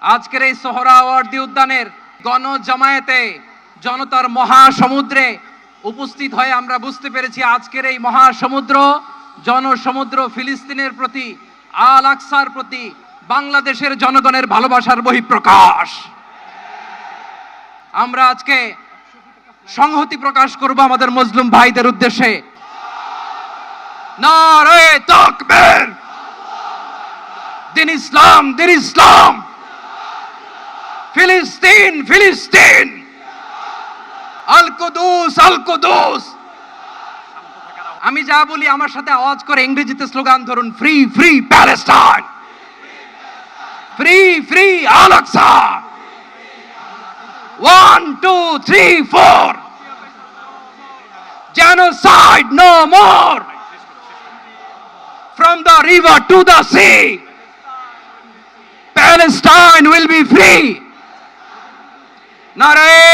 আজকের এই সোহরাওয়ার্দী উদ্যানের গণজামায়াতে জনতার মহাসমুদ্রে উপস্থিত হয়ে আমরা বুঝতে পেরেছি আজকের এই মহাসমুদ্র জনসমুদ্র ফিলিস্তিনের প্রতি, আল আকসার প্রতি বাংলাদেশের জনগণের ভালোবাসার বহিঃপ্রকাশ। আমরা আজকে সংহতি প্রকাশ করব আমাদের মুসলিম ভাইদের উদ্দেশ্যে। নারে তাকবীর, দিন ইসলাম, দিন ইসলাম, ফিলিস্তিন, ফিলিস্তিন, আল কুদুস, আল কুদুস। আমি যা বলি আমার সাথে আওয়াজ করে ইংরেজিতে স্লোগান ধরুন, free free Palestine, free free Al Aqsa. 1 2 3 4, genocide no more, from the river to the sea, Palestine will be free. Nare